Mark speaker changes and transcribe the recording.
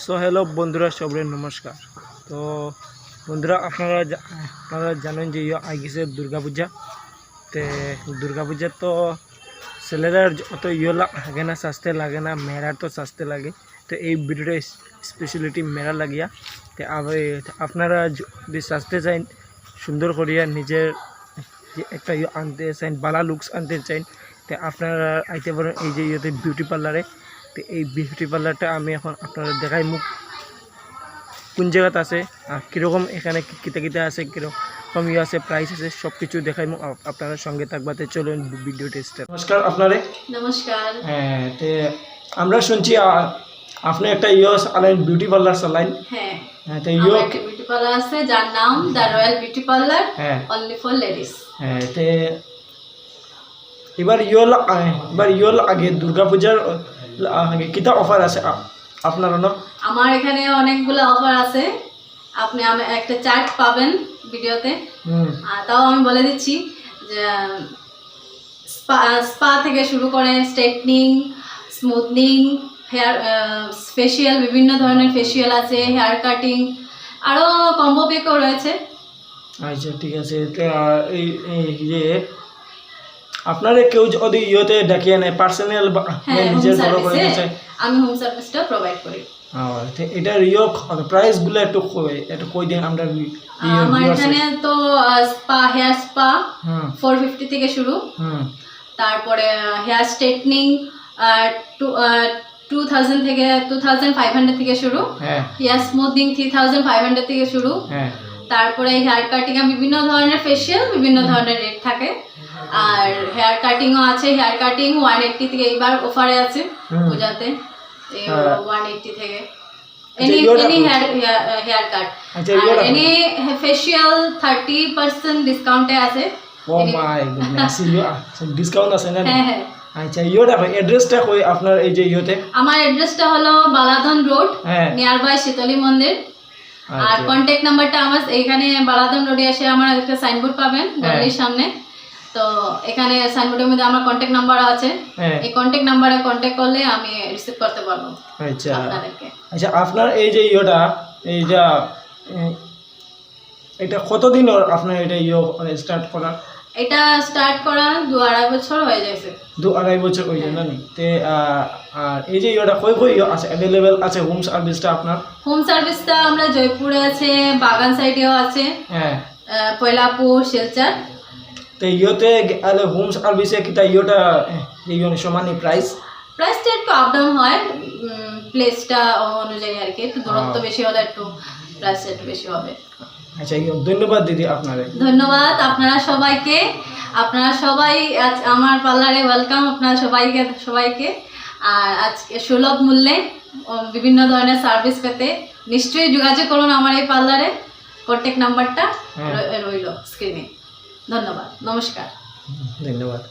Speaker 1: So hello বন্ধুরা, সবাই নমস্কার। তো বন্ধুরা, আপনারা জানেন যে আই গেছে দুর্গাপূজা। তো দুর্গাপূজা তো ছেলেরা অত লাগে না, সাজতে লাগে না, মেয়েরার তো সাজতে লাগে। তো এই ভিডিওটা স্পেশালিটি মেয়েরা লাগিয়া। তো আপনারা যদি সাজতে চান, সুন্দর করিয়া নিজের একটা আনতে চান, বালা লুকস আনতে চান, তো আপনারা আইতে পারেন এই যে বিউটি পার্লারে। তো এই বিউটি পার্লারটা আমি এখন আপনারা দেখাই মুখ কোন জায়গাতে আছে আর কীরকম এখানে কিতা আছে, কীরকম আছে, প্রাইস আছে, সব কিছু দেখাই মুখ আপনারা সঙ্গে থাকবাতে। চলুন ভিডিও টেস্টার। নমস্কার আপনারে।
Speaker 2: নমস্কার।
Speaker 1: হ্যাঁ, তো আমরা শুনছি আপনি একটা চালাইন, বিউটি পার্লার চালাইন।
Speaker 2: হ্যাঁ,
Speaker 1: তো
Speaker 2: একটা বিউটি পার্লার আছে যার নাম the royal beauty parlour, only for ladies.
Speaker 1: হ্যাঁ, তো এবার আগে দুর্গাপূজার আগে কিতা অফার আছে আপনার?
Speaker 2: আমার এখানে অনেকগুলো অফার আছে। আপনি একটা চার্ট পাবেন ভিডিওতে। তাও আমি বলে দিচ্ছি যে স্পা থেকে শুরু করে স্ট্রেটনিং, স্মুথনিং, হেয়ার ফেসিয়াল, বিভিন্ন ধরনের ফেসিয়াল আছে, হেয়ার কাটিং, আরও কম্বো প্যাকও রয়েছে।
Speaker 1: আচ্ছা, ঠিক আছে। যে আপনারা কেউ যদি ইয়েতে ডাকিয়ে নেয় পার্সোনাল, নিজের বড় করে দিতে,
Speaker 2: আমি হোম সার্ভিসটা প্রোভাইড করি।
Speaker 1: এটার প্রাইসগুলো একটু কই দিন আমরা।
Speaker 2: আমার এখানে তো হেয়ার স্পা 450 থেকে শুরু, তারপরে হেয়ার স্ট্রেটনিং 2000 থেকে 2500 থেকে শুরু, হেয়ার স্মুথনিং 3500 থেকে শুরু, তারপরে হেয়ার কাটিং বিভিন্ন ধরনের ফেসিয়াল, বিভিন্ন ধরনের রেট থাকে। আর হেয়ার কাটিংও আছে, হেয়ার কাটিং 180 থেকে, এইবার অফারে আছে পূজাতে 180 থেকে এনি হেয়ার কাট। আর এনি ফেসিয়াল 30% ডিসকাউন্টে আছে।
Speaker 1: ও মাই গুডনেস, ডিসকাউন্ট আছে না?
Speaker 2: হ্যাঁ।
Speaker 1: আচ্ছা, অ্যাড্রেসটা কই আপনার? এই যে
Speaker 2: আমার অ্যাড্রেসটা হলো বালাধন রোড, নিয়ার বাই শীতলী মন্দির। আর কন্ট্যাক্ট নাম্বারটা আমার এখানে বালাধন রোডে এসে আমার একটা সাইনবোর্ড পাবেন গলির সামনে। তো এখানে সাইনবোর্ডের মধ্যে আমার কন্ট্যাক্ট নাম্বার আছে। এই কন্ট্যাক্ট নাম্বারে কন্ট্যাক্ট করলে আমি রিসিভ করতে পারবো।
Speaker 1: আচ্ছা, আচ্ছা, আপনার এই যে এটা কতদিন আপনার এটা স্টার্ট করা?
Speaker 2: এটা স্টার্ট করা 2-2.5 বছর হয়ে যাচ্ছে।
Speaker 1: 2-2.5 বছর হয়ে যায় না? তে আর এই যে কই আছে अवेलेबल আছে হোম সার্ভিসটা আপনার? হোম
Speaker 2: সার্ভিসটা আমরা জয়পুরে আছে, বাগান সাইডেও আছে, পয়লাপুর, শিলচর।
Speaker 1: তো আলে হোম সার্ভিসে কিতা সমানই প্রাইসটা
Speaker 2: একটু আপ ডাউন হয়, প্লেসটা অনুযায়ী আর কি। একটু দূরত্ব বেশি হলে একটু প্রাইস একটু বেশি হবে।
Speaker 1: আচ্ছা, ধন্যবাদ দিদি আপনারে।
Speaker 2: ধন্যবাদ আপনারা সবাই আমার পার্লারে ওয়েলকাম, আপনারা সবাইকে। আর আজকে সুলভ মূল্যে বিভিন্ন ধরনের সার্ভিস পেতে নিশ্চয়ই যোগাযোগ করুন আমার এই পার্লারে। কন্ট্যাক্ট নাম্বারটা রইল স্ক্রিনে। ধন্যবাদ, নমস্কার।
Speaker 1: ধন্যবাদ।